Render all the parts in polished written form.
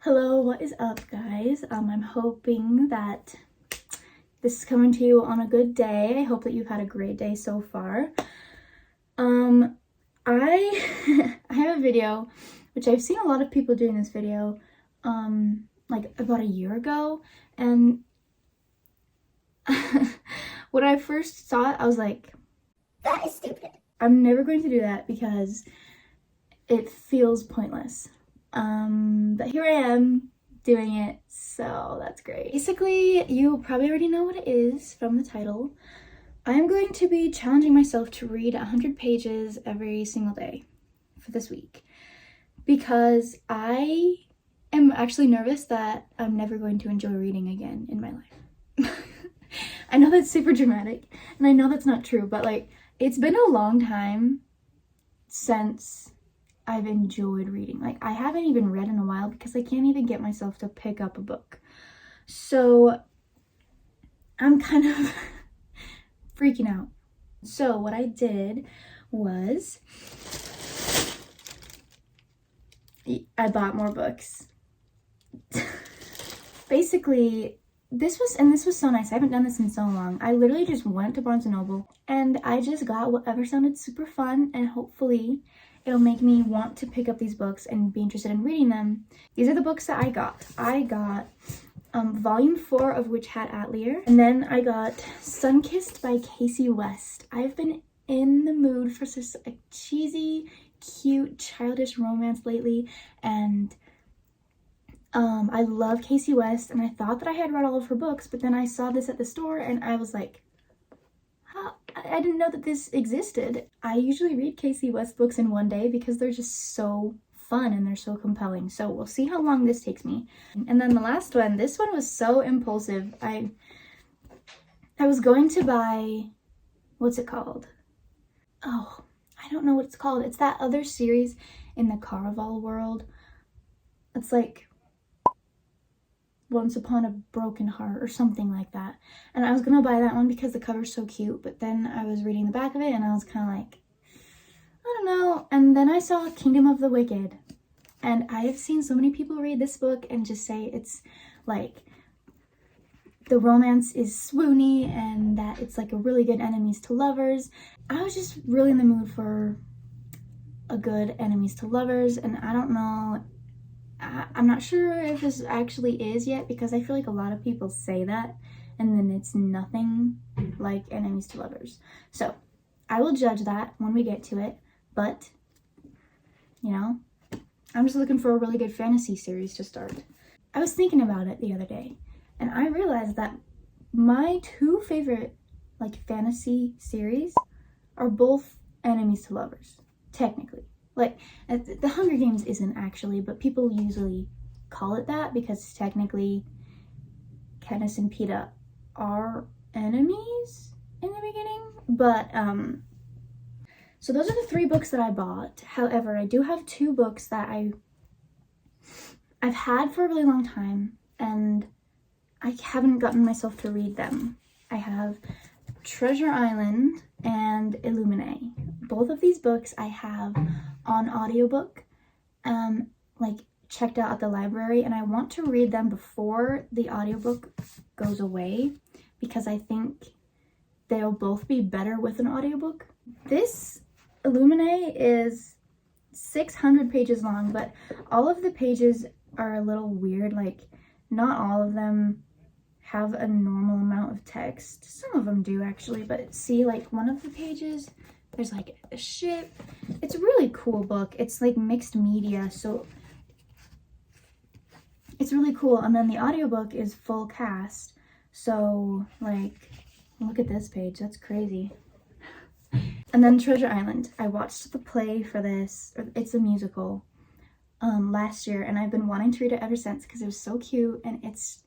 Hello, what is up, guys? I'm hoping that this is coming to you on a good day. I hope that you've had a great day so far. I I have a video, which I've seen a lot of people doing this video, like about a year ago, and when I first saw it, I was like, that is stupid. I'm never going to do that because it feels pointless. But here I am doing it, so that's great. Basically, you probably already know what it is from the title. I am going to be challenging myself to read 100 pages every single day for this week because I am actually nervous that I'm never going to enjoy reading again in my life. I know that's super dramatic, and I know that's not true, but like, it's been a long time since I've enjoyed reading. Like, I haven't even read in a while because I can't even get myself to pick up a book. So I'm kind of freaking out. So what I did was I bought more books. Basically, this was so nice. I haven't done this in so long. I literally just went to Barnes & Noble and I just got whatever sounded super fun, and hopefully it'll make me want to pick up these books and be interested in reading them. These are the books that I got. I got volume 4 of Witch Hat Atelier, and then I got Sunkissed by Casey West. I've been in the mood for such a cheesy, cute, childish romance lately, and I love Casey West, and I thought that I had read all of her books, but then I saw this at the store and I was like, I didn't know that this existed. I usually read Casey West books in one day because they're just so fun and they're so compelling. So we'll see how long this takes me. And then the last one, this one was so impulsive. I was going to buy, what's it called? Oh, I don't know what it's called. It's that other series in the Caraval world. It's like Once Upon a Broken Heart or something like that. And I was gonna buy that one because the cover's so cute, but then I was reading the back of it and I was kind of like, I don't know. And then I saw Kingdom of the Wicked, and I have seen so many people read this book and just say it's like the romance is swoony and that it's like a really good enemies to lovers. I was just really in the mood for a good enemies to lovers, and I don't know, I'm not sure if this actually is yet because I feel like a lot of people say that and then it's nothing like enemies to lovers. So I will judge that when we get to it, but you know, I'm just looking for a really good fantasy series to start. I was thinking about it the other day and I realized that my two favorite like fantasy series are both enemies to lovers, technically. Like, The Hunger Games isn't actually, but people usually call it that because technically Katniss and Peeta are enemies in the beginning. But, so those are the 3 books that I bought. However, I do have 2 books that I've had for a really long time, and I haven't gotten myself to read them. I have Treasure Island and Illuminae. Both of these books I have on audiobook, like checked out at the library, and I want to read them before the audiobook goes away because I think they'll both be better with an audiobook. This Illuminae is 600 pages long, but all of the pages are a little weird. Like, not all of them have a normal amount of text. Some of them do actually, but see, like one of the pages, there's like a ship. It's a really cool book. It's like mixed media, so it's really cool. And then the audiobook is full cast. So like, look at this page, that's crazy. And then Treasure Island. I watched the play for this, it's a musical, last year, and I've been wanting to read it ever since because it was so cute, and it's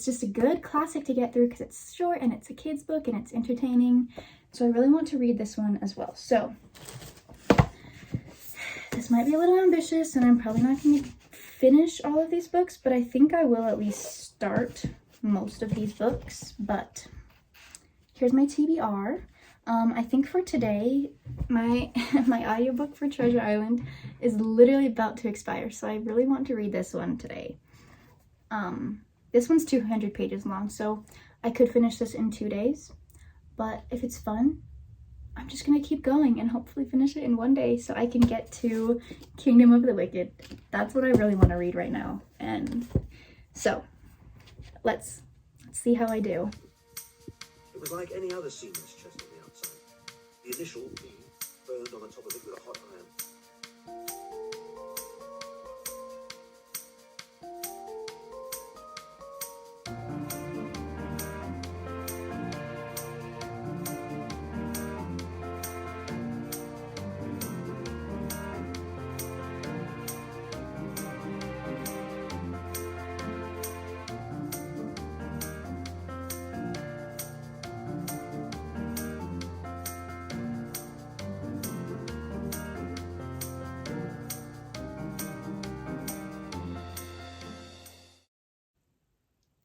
just a good classic to get through because it's short and it's a kid's book and it's entertaining. So I really want to read this one as well. So this might be a little ambitious and I'm probably not going to finish all of these books, but I think I will at least start most of these books. But here's my TBR. I think for today, my my audiobook for Treasure Island is literally about to expire, so I really want to read this one today. This one's 200 pages long, so I could finish this in 2 days, but if it's fun, I'm just gonna keep going and hopefully finish it in 1 day so I can get to Kingdom of the Wicked. That's what I really want to read right now, and so let's see how I do. It was like any other seaman's chest on the outside. The initial B burned on the top of it with a hot iron.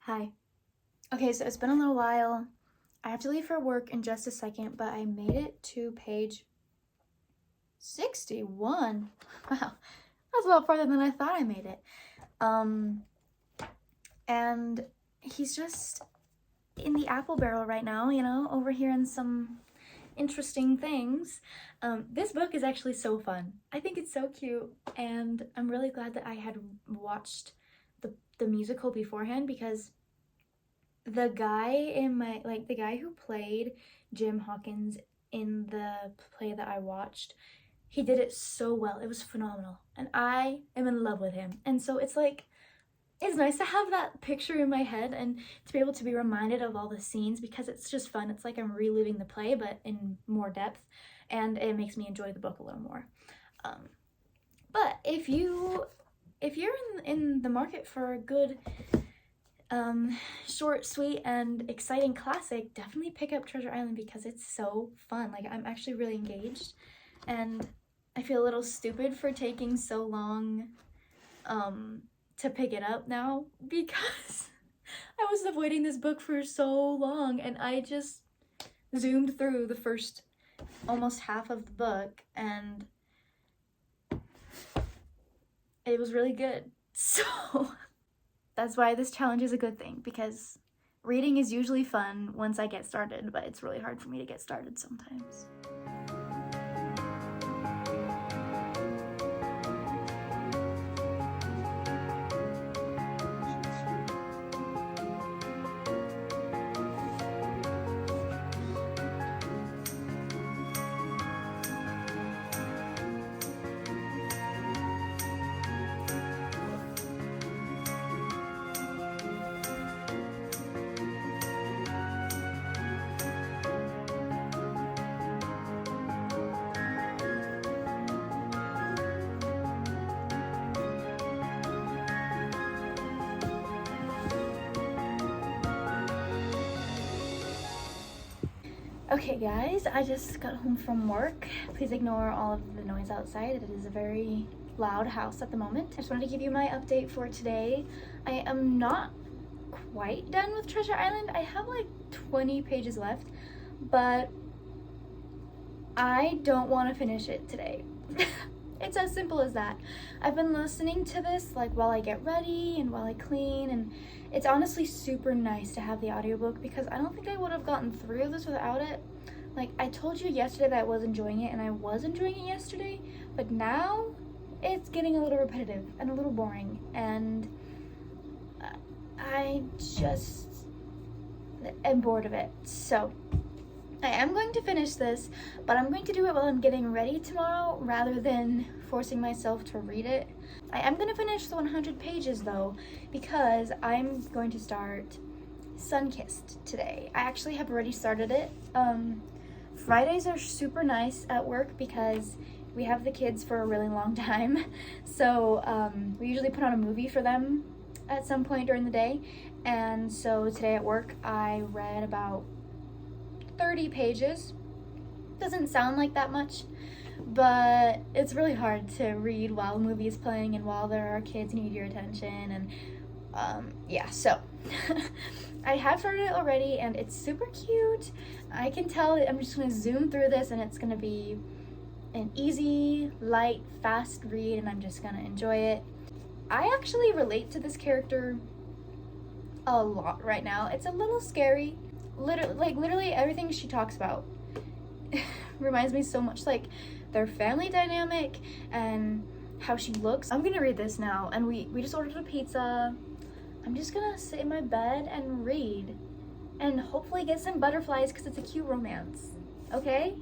Hi. Okay, so it's been a little while. I have to leave for work in just a second, but I made it to page 61. Wow, that's a lot farther than I thought I made it. And he's just in the apple barrel right now, you know, overhearing some interesting things. This book is actually so fun. I think it's so cute, and I'm really glad that I had watched the musical beforehand, because the guy in the guy who played Jim Hawkins in the play that I watched, he did it so well. It was phenomenal, and I am in love with him. And so it's like, it's nice to have that picture in my head and to be able to be reminded of all the scenes, because it's just fun. It's like I'm reliving the play but in more depth, and it makes me enjoy the book a little more. But if you're in the market for a good short, sweet, and exciting classic, definitely pick up Treasure Island, because it's so fun. Like, I'm actually really engaged, and I feel a little stupid for taking so long to pick it up now, because I was avoiding this book for so long, and I just zoomed through the first almost half of the book, and it was really good. So that's why this challenge is a good thing, because reading is usually fun once I get started, but it's really hard for me to get started sometimes. Okay guys, I just got home from work. Please ignore all of the noise outside. It is a very loud house at the moment. I just wanted to give you my update for today. I am not quite done with Treasure Island. I have like 20 pages left, but I don't want to finish it today. It's as simple as that. I've been listening to this like while I get ready and while I clean, and it's honestly super nice to have the audiobook, because I don't think I would have gotten through this without it. Like, I told you yesterday that I was enjoying it, and I was enjoying it yesterday, but now it's getting a little repetitive and a little boring, and I just am bored of it. So I am going to finish this, but I'm going to do it while I'm getting ready tomorrow rather than forcing myself to read it. I am going to finish the 100 pages though, because I'm going to start Sunkissed today. I actually have already started it. Fridays are super nice at work because we have the kids for a really long time. So we usually put on a movie for them at some point during the day. And so today at work, I read about 30 pages. Doesn't sound like that much, but it's really hard to read while a movie is playing and while there are kids who need your attention, and Yeah, so I have started it already and it's super cute. I can tell that I'm just gonna zoom through this and it's gonna be an easy, light, fast read and I'm just gonna enjoy it. I actually relate to this character a lot right now. It's a little scary. Literally everything she talks about reminds me so much like their family dynamic and how she looks. I'm gonna read this now, and we just ordered a pizza. I'm just gonna sit in my bed and read and hopefully get some butterflies because it's a cute romance. Okay?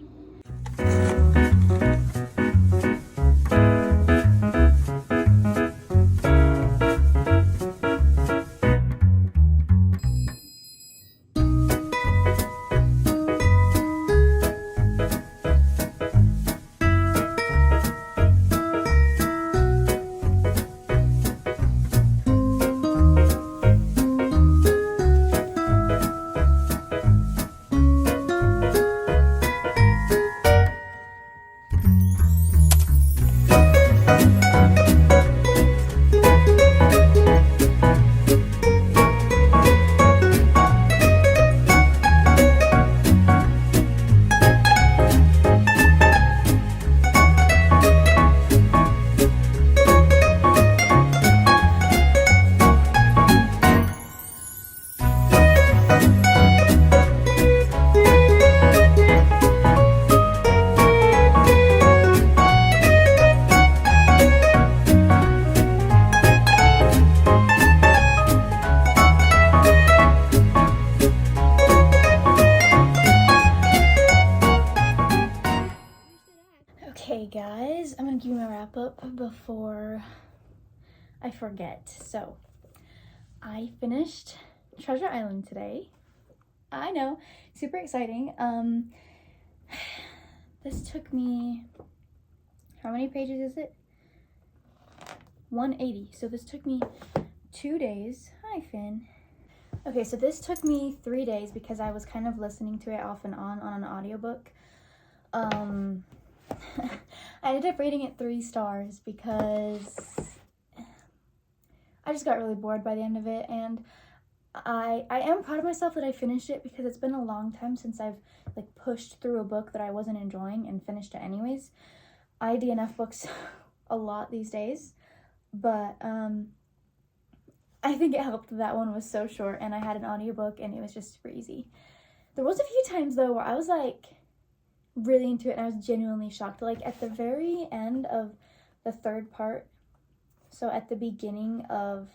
Okay guys, I'm gonna give you my wrap up before I forget. So, I finished Treasure Island today. I know, super exciting. This took me, how many pages is it? 180. So this took me 2 days. Hi, Finn. Okay, so this took me 3 days because I was kind of listening to it off and on an audiobook. I ended up rating it 3 stars because I just got really bored by the end of it, and I am proud of myself that I finished it because it's been a long time since I've like pushed through a book that I wasn't enjoying and finished it anyways. I DNF books a lot these days, but I think it helped that one was so short and I had an audiobook and it was just super easy. There was a few times though where I was like really into it and I was genuinely shocked. Like at the very end of the 3rd part, so at the beginning of,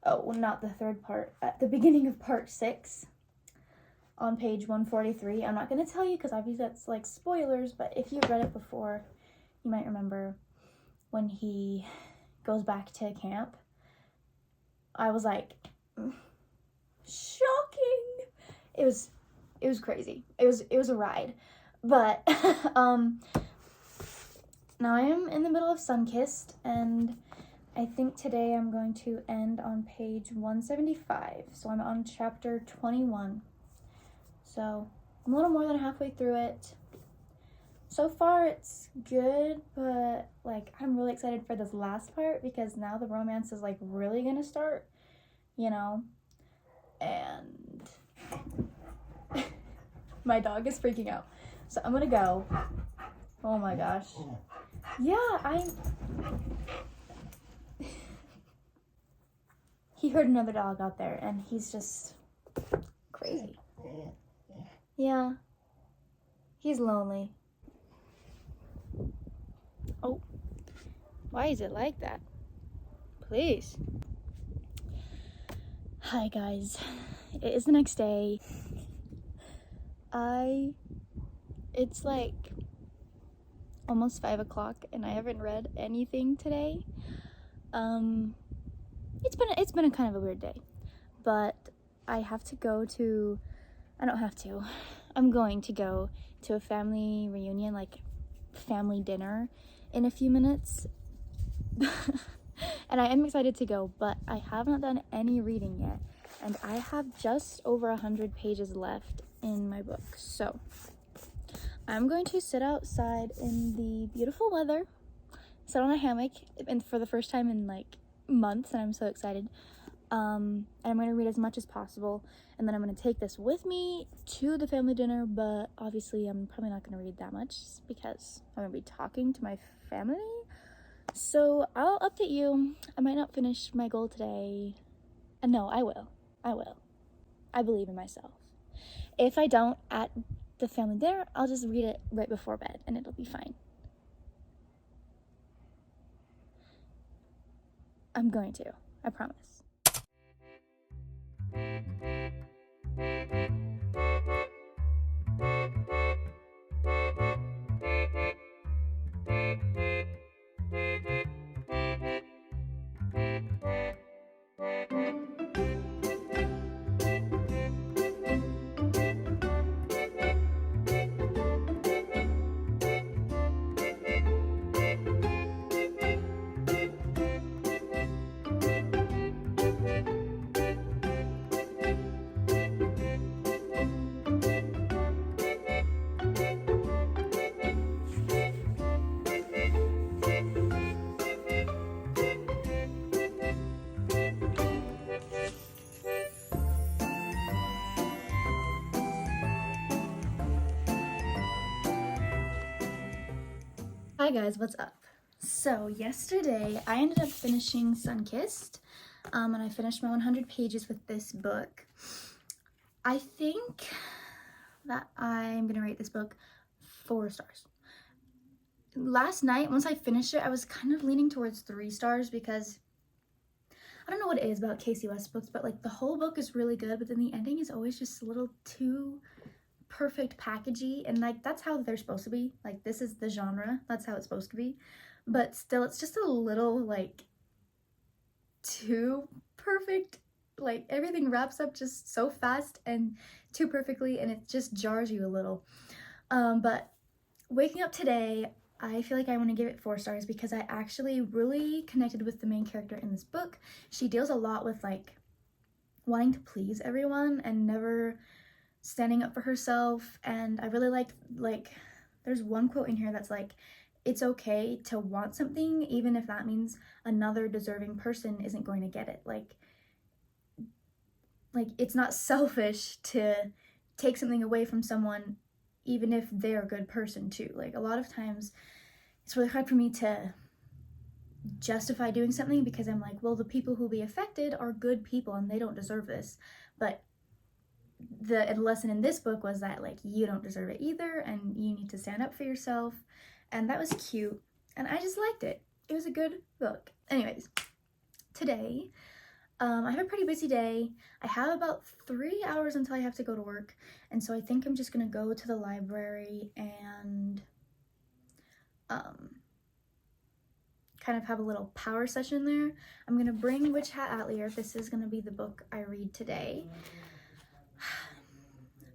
not the 3rd part, at the beginning of part 6 on page 143, I'm not going to tell you because obviously that's like spoilers, but if you've read it before, you might remember when he goes back to camp. I was like, shocking. It was crazy. It was a ride. But now I am in the middle of Sunkissed, and I think today I'm going to end on page 175. So I'm on chapter 21. So I'm a little more than halfway through it. So far it's good, but like I'm really excited for this last part because now the romance is like really gonna start, you know. And my dog is freaking out. So I'm gonna go. Oh my gosh. Yeah, he heard another dog out there and he's just crazy. Yeah. He's lonely. Oh. Why is it like that? Please. Hi guys. It is the next day. It's like almost 5 o'clock and I haven't read anything today. It's been a kind of a weird day, but I'm going to go to a family reunion, like family dinner in a few minutes. And I am excited to go, but I have not done any reading yet. And I have just over 100 pages left in my book. So I'm going to sit outside in the beautiful weather, sit on a hammock, and for the first time in like months, and I'm so excited. And I'm going to read as much as possible, and then I'm going to take this with me to the family dinner, but obviously I'm probably not going to read that much because I'm going to be talking to my family. So I'll update you. I might not finish my goal today. And no, I will. I believe in myself. If I don't at the family dinner, I'll just read it right before bed and it'll be fine. I'm going to. I promise. Hi guys, what's up? So yesterday I ended up finishing Sunkissed, and I finished my 100 pages with this book. I think that I'm gonna rate this book 4 stars. Last night, once I finished it, I was kind of leaning towards 3 stars because I don't know what it is about Casey West books, but like the whole book is really good, but then the ending is always just a little too perfect packagey, and like that's how they're supposed to be. Like this is the genre, that's how it's supposed to be, but still it's just a little like too perfect. Like everything wraps up just so fast and too perfectly, and it just jars you a little. But waking up today, I feel like I want to give it 4 stars because I actually really connected with the main character in this book. She deals a lot with like wanting to please everyone and never standing up for herself, and I really like there's one quote in here that's like, it's okay to want something even if that means another deserving person isn't going to get it. Like it's not selfish to take something away from someone even if they're a good person too. Like a lot of times it's really hard for me to justify doing something because I'm like, well, the people who'll be affected are good people and they don't deserve this. But the lesson in this book was that like you don't deserve it either and you need to stand up for yourself, and that was cute and I just liked it. It was a good book. Anyways, today I have a pretty busy day. I have about 3 hours until I have to go to work, and so I think I'm just gonna go to the library and kind of have a little power session there. I'm gonna bring Witch Hat Atelier. This is gonna be the book I read today.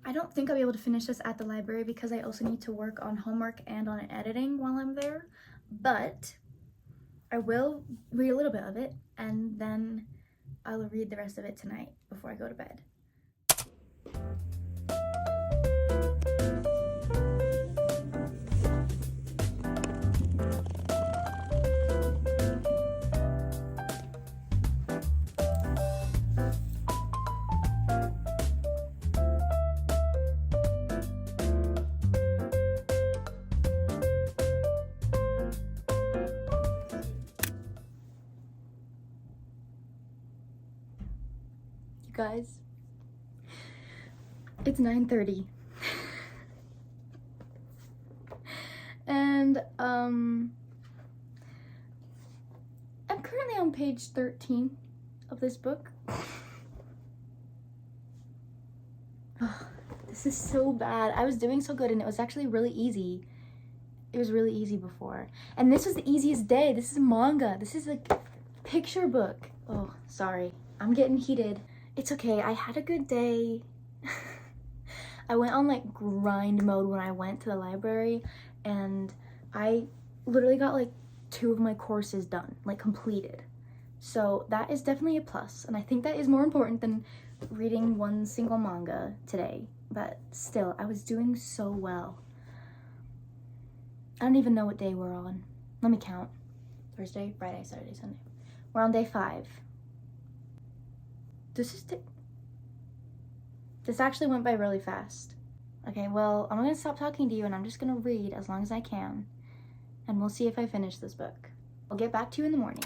I don't think I'll be able to finish this at the library because I also need to work on homework and on editing while I'm there, but I will read a little bit of it and then I'll read the rest of it tonight before I go to bed. Guys, it's 9:30 and I'm currently on page 13 of this book. Oh, this is so bad. I was doing so good and it was actually really easy. It was really easy before, and this was the easiest day. This is manga. This is like picture book. Oh, sorry, I'm getting heated. It's okay, I had a good day. I went on like grind mode when I went to the library, and I literally got like 2 of my courses done, like completed. So that is definitely a plus, and I think that is more important than reading 1 single manga today. But still, I was doing so well. I don't even know what day we're on. Let me count. Thursday, Friday, Saturday, Sunday. We're on day 5. This actually went by really fast. Okay, well, I'm gonna stop talking to you and I'm just gonna read as long as I can. And we'll see if I finish this book. I'll get back to you in the morning.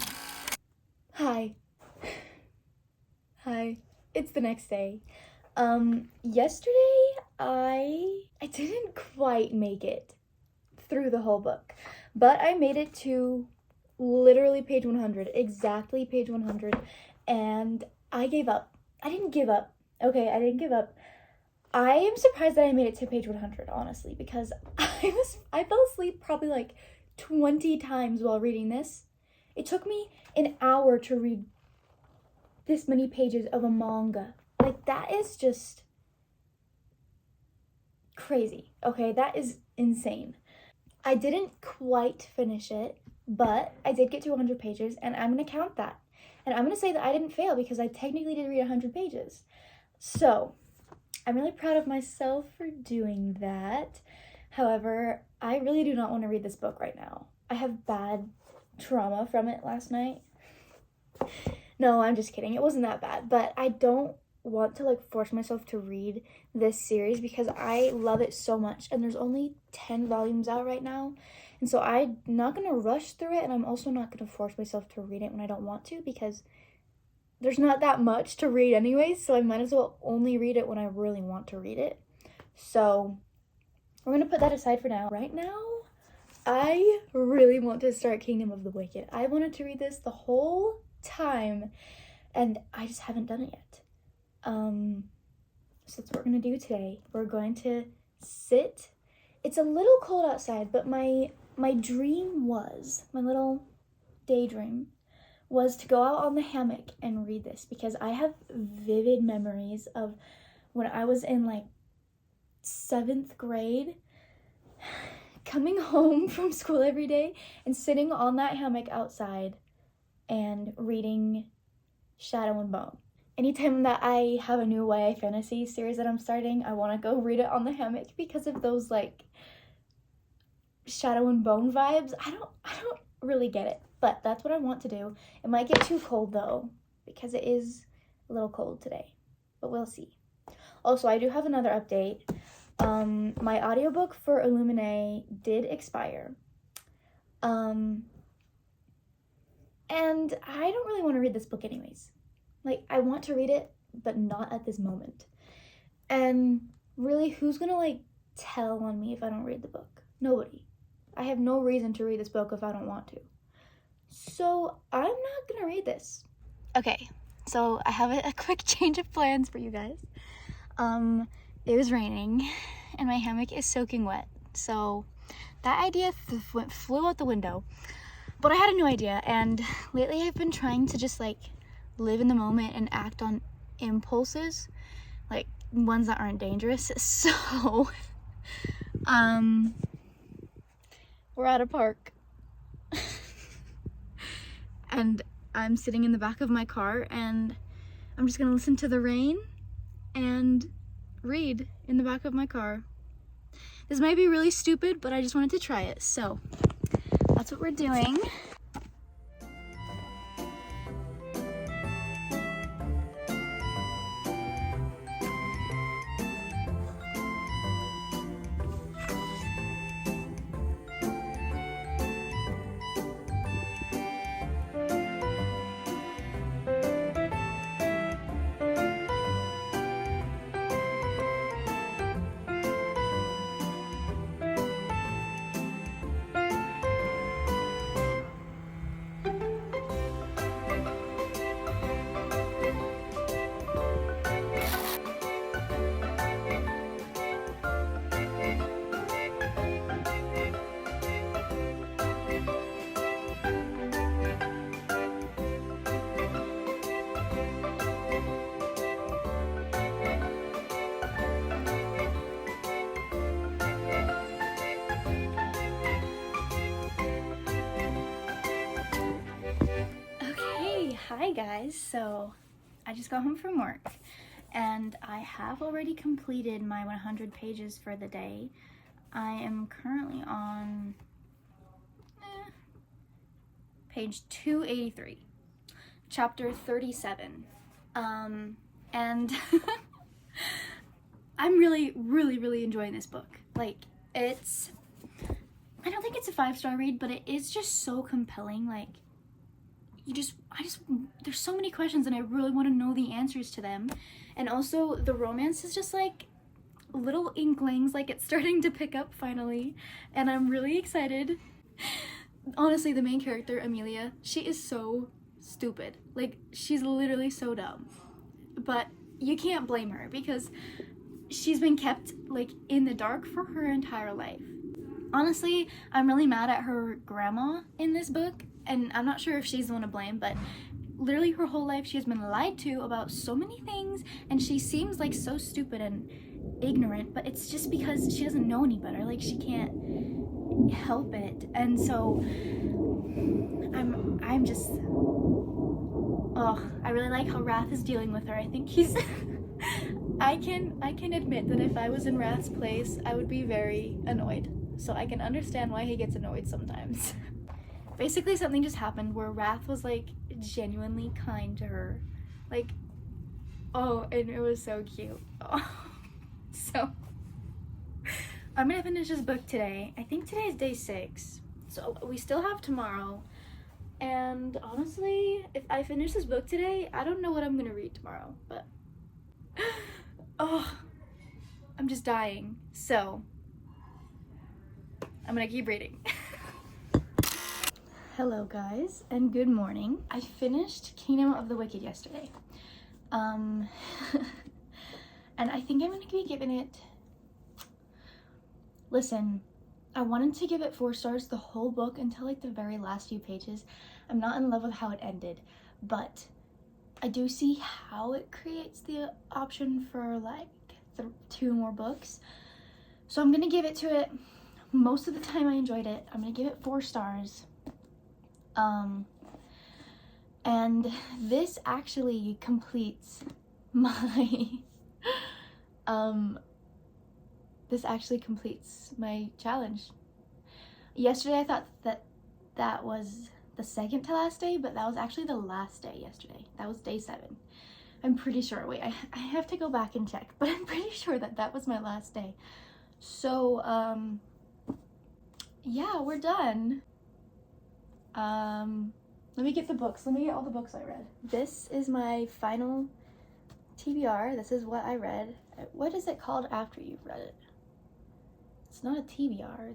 Hi. Hi. It's the next day. Yesterday I didn't quite make it through the whole book, but I made it to literally page 100, exactly page 100, and I gave up. I didn't give up. Okay, I didn't give up. I am surprised that I made it to page 100, honestly, because I fell asleep probably like 20 times while reading this. It took me an hour to read this many pages of a manga. Like, that is just crazy. Okay, that is insane. I didn't quite finish it, but I did get to 100 pages, and I'm gonna count that. And I'm gonna say that I didn't fail because I technically did read 100 pages. So, I'm really proud of myself for doing that. However, I really do not want to read this book right now. I have bad trauma from it last night. No, I'm just kidding. It wasn't that bad, but I don't want to like force myself to read this series because I love it so much, and there's only 10 volumes out right now. And so I'm not going to rush through it, and I'm also not going to force myself to read it when I don't want to because there's not that much to read anyways, so I might as well only read it when I really want to read it. So we're going to put that aside for now. Right now, I really want to start Kingdom of the Wicked. I wanted to read this the whole time, and I just haven't done it yet. So that's what we're going to do today. We're going to sit. It's a little cold outside, but my dream was, my little daydream was to go out on the hammock and read this because I have vivid memories of when I was in like 7th grade, coming home from school every day and sitting on that hammock outside and reading Shadow and Bone. Anytime that I have a new YA fantasy series that I'm starting, I want to go read it on the hammock because of those like Shadow and Bone vibes. I don't really get it, but that's what I want to do. It might get too cold though because it is a little cold today, but we'll see. Also, I do have another update. My audiobook for Illuminae did expire. And I don't really want to read this book anyways. Like, I want to read it, but not at this moment. And really, who's gonna like tell on me if I don't read the book? Nobody. I have no reason to read this book if I don't want to. So I'm not gonna read this. Okay, so I have a quick change of plans for you guys. It was raining and my hammock is soaking wet. So that idea flew out the window. But I had a new idea, and lately I've been trying to just like live in the moment and act on impulses, like ones that aren't dangerous. So we're at a park and I'm sitting in the back of my car and I'm just gonna listen to the rain and read in the back of my car. This might be really stupid, but I just wanted to try it, so that's what we're doing. Hi guys, so I just got home from work and I have already completed my 100 pages for the day. I am currently on page 283. chapter 37. And I'm really, really, really enjoying this book. Like, it's, I don't think it's a 5-star read, but it is just so compelling. Like, there's so many questions and I really want to know the answers to them. And also the romance is just like little inklings, like it's starting to pick up finally, and I'm really excited. Honestly, the main character, Amelia, she is so stupid. Like, she's literally so dumb. But you can't blame her because she's been kept like in the dark for her entire life. Honestly, I'm really mad at her grandma in this book, and I'm not sure if she's the one to blame, but literally her whole life she has been lied to about so many things, and she seems like so stupid and ignorant, but it's just because she doesn't know any better. Like, she can't help it. And so I'm just, oh, I really like how Wrath is dealing with her. I think he's I can admit that if I was in Wrath's place, I would be very annoyed. So I can understand why he gets annoyed sometimes. Basically, something just happened where Wrath was like genuinely kind to her. Like, oh, and it was so cute. Oh. So I'm gonna finish this book today. I think today is day 6. So we still have tomorrow. And honestly, if I finish this book today, I don't know what I'm gonna read tomorrow, but oh, I'm just dying. So I'm gonna keep reading. Hello guys, and good morning. I finished Kingdom of the Wicked yesterday. And I think I'm gonna be giving it, listen, I wanted to give it 4 stars the whole book until like the very last few pages. I'm not in love with how it ended, but I do see how it creates the option for like 2 more books. So I'm gonna give it to it. Most of the time I enjoyed it. I'm gonna give it 4 stars. And this actually completes my challenge. Yesterday I thought that was the second to last day, but that was actually the last day yesterday. That was day 7. I'm pretty sure. Wait, I have to go back and check, but I'm pretty sure that was my last day. So, yeah, we're done. Let me get the books. Let me get all the books I read. This is my final TBR. This is what I read. What is it called after you've read it? It's not a TBR,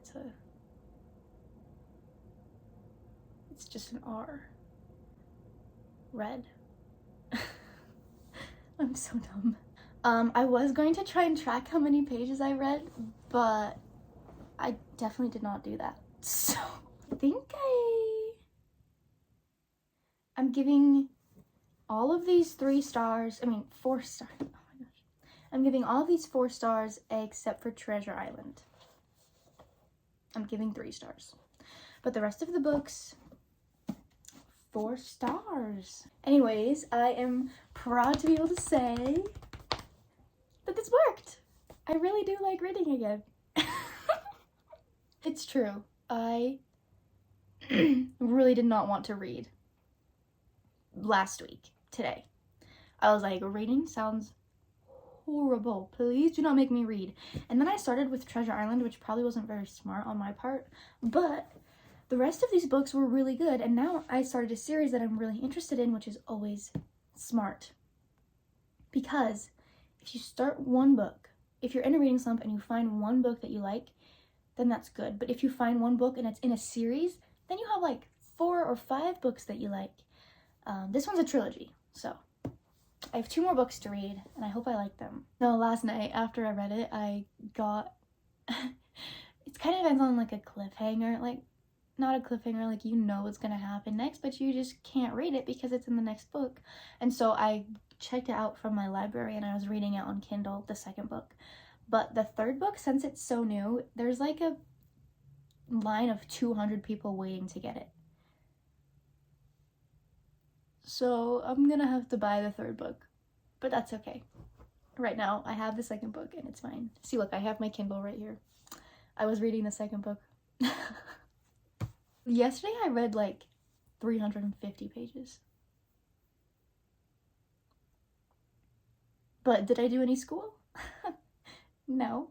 it's just an R. Read. I'm so dumb. I was going to try and track how many pages I read, but I definitely did not do that. So I think I'm giving all of these 4 stars. Oh my gosh. I'm giving all of these 4 stars except for Treasure Island. I'm giving 3 stars. But the rest of the books, 4 stars. Anyways, I am proud to be able to say that this worked. I really do like reading again. It's true. I really did not want to read today. I was like, reading sounds horrible. Please do not make me read. And then I started with Treasure Island, which probably wasn't very smart on my part, but the rest of these books were really good. And now I started a series that I'm really interested in, which is always smart. Because if you start one book, if you're in a reading slump and you find one book that you like, then that's good. But if you find one book and it's in a series, then you have like 4 or 5 books that you like. This one's a trilogy, so I have 2 more books to read, and I hope I like them. No, last night after I read it, I got, it kind of ends on like a cliffhanger, like not a cliffhanger, like you know what's gonna happen next, but you just can't read it because it's in the next book. And so I checked it out from my library and I was reading it on Kindle, the 2nd book. But the 3rd book, since it's so new, there's like a line of 200 people waiting to get it. So I'm gonna have to buy the 3rd book, but that's okay. Right now, I have the 2nd book and it's fine. See, look, I have my Kindle right here. I was reading the 2nd book. Yesterday, I read like 350 pages. But did I do any school? No.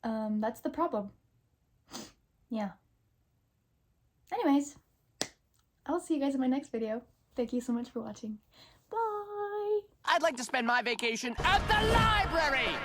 That's the problem. Yeah. Anyways, I'll see you guys in my next video. Thank you so much for watching. Bye! I'd like to spend my vacation at the library!